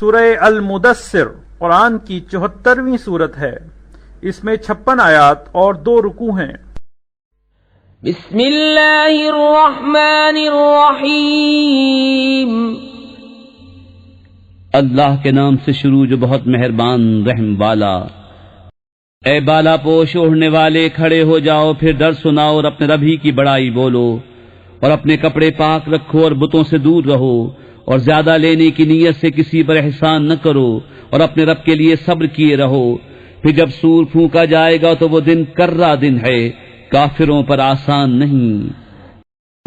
سورہ المدثر قرآن کی 74ویں سورت ہے۔ اس میں 56 آیات اور 2 رکوع ہیں۔ بسم اللہ الرحمن الرحیم۔ اللہ کے نام سے شروع جو بہت مہربان رحم والا۔ اے بالا پوش اوڑھنے والے، کھڑے ہو جاؤ، پھر در سناؤ اور اپنے رب ہی کی بڑائی بولو، اور اپنے کپڑے پاک رکھو اور بتوں سے دور رہو، اور زیادہ لینے کی نیت سے کسی پر احسان نہ کرو، اور اپنے رب کے لیے صبر کیے رہو۔ پھر جب سور پھونکا جائے گا تو وہ دن کرہ دن ہے، کافروں پر آسان نہیں۔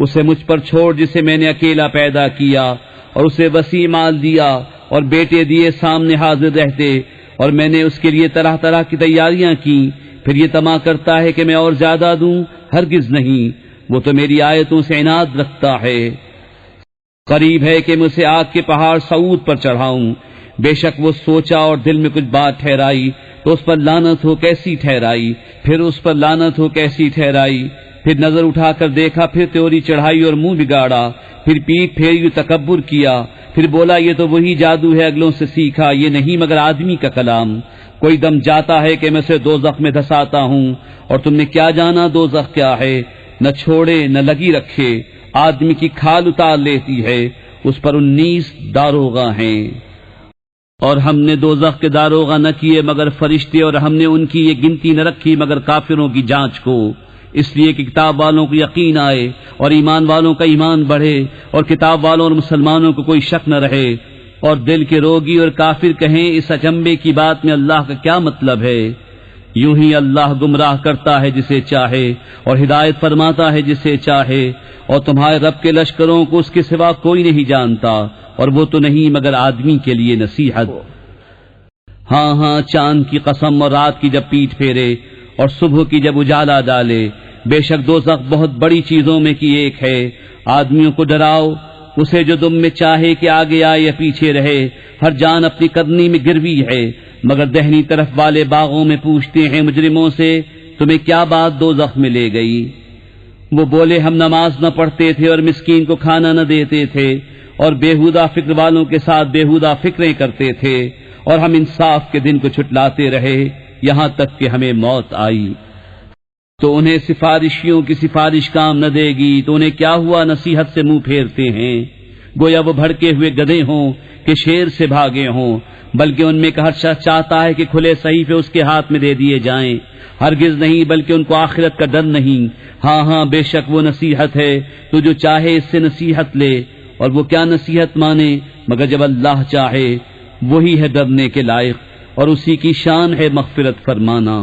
اسے مجھ پر چھوڑ جسے میں نے اکیلا پیدا کیا، اور اسے وسیع مال دیا اور بیٹے دیے سامنے حاضر رہتے، اور میں نے اس کے لیے طرح طرح کی تیاریاں کی۔ پھر یہ طمع کرتا ہے کہ میں اور زیادہ دوں، ہرگز نہیں، وہ تو میری آیتوں سے عناد رکھتا ہے۔ قریب ہے کہ میں اسے آگ کے پہاڑ سعود پر چڑھاؤں، بے شک وہ سوچا اور دل میں کچھ بات ٹھہرائی، تو اس پر لعنت ہو کیسی ٹھہرائی، پھر اس پر لعنت ہو کیسی ٹھہرائی۔ پھر نظر اٹھا کر دیکھا، پھر تیوری چڑھائی اور منہ بگاڑا، پھر پیٹھ پھیری اور تکبر کیا، پھر بولا یہ تو وہی جادو ہے اگلوں سے سیکھا، یہ نہیں مگر آدمی کا کلام۔ کوئی دم جاتا ہے کہ میں اسے دوزخ میں دھساتا ہوں، اور تم نے کیا جانا دوزخ کیا ہے؟ نہ چھوڑے نہ لگی رکھے، آدمی کی کھال اتار لیتی ہے، اس پر 19 داروغہ ہیں۔ اور ہم نے دوزخ کے داروغہ نہ کیے مگر فرشتے، اور ہم نے ان کی یہ گنتی نہ رکھی مگر کافروں کی جانچ کو، اس لیے کہ کتاب والوں کو یقین آئے اور ایمان والوں کا ایمان بڑھے، اور کتاب والوں اور مسلمانوں کو کوئی شک نہ رہے، اور دل کے روگی اور کافر کہیں اس اچنبے کی بات میں اللہ کا کیا مطلب ہے؟ یوں ہی اللہ گمراہ کرتا ہے جسے چاہے اور ہدایت فرماتا ہے جسے چاہے، اور تمہارے رب کے لشکروں کو اس کے سوا کوئی نہیں جانتا، اور وہ تو نہیں مگر آدمی کے لیے نصیحت۔ ہاں ہاں، چاند کی قسم اور رات کی جب پیٹھ پھیرے اور صبح کی جب اجالا ڈالے، بے شک دوزخ بہت بڑی چیزوں میں کی ایک ہے۔ آدمیوں کو ڈراؤ، اسے جو دم میں چاہے کہ آگے آئے یا پیچھے رہے، ہر جان اپنی کرنی میں گروی ہے، مگر دہنی طرف والے باغوں میں پوچھتے ہیں مجرموں سے تمہیں کیا بات دوزخ میں لے گئی؟ وہ بولے ہم نماز نہ پڑھتے تھے اور مسکین کو کھانا نہ دیتے تھے، اور بےہودہ فکر والوں کے ساتھ بےہودہ فکریں کرتے تھے، اور ہم انصاف کے دن کو چھٹلاتے رہے یہاں تک کہ ہمیں موت آئی۔ تو انہیں سفارشیوں کی سفارش کام نہ دے گی، تو انہیں کیا ہوا نصیحت سے منہ پھیرتے ہیں؟ گویا وہ بھڑکے ہوئے گدھے ہوں کہ شیر سے بھاگے ہوں، بلکہ ان میں ہر شخص چاہتا ہے کہ کھلے صحیفے اس کے ہاتھ میں دے دیے جائیں۔ ہرگز نہیں، بلکہ ان کو آخرت کا ڈر نہیں۔ ہاں ہاں، بے شک وہ نصیحت ہے، تو جو چاہے اس سے نصیحت لے، اور وہ کیا نصیحت مانے مگر جب اللہ چاہے، وہی ہے ڈرنے کے لائق، اور اسی کی شان ہے مغفرت فرمانا۔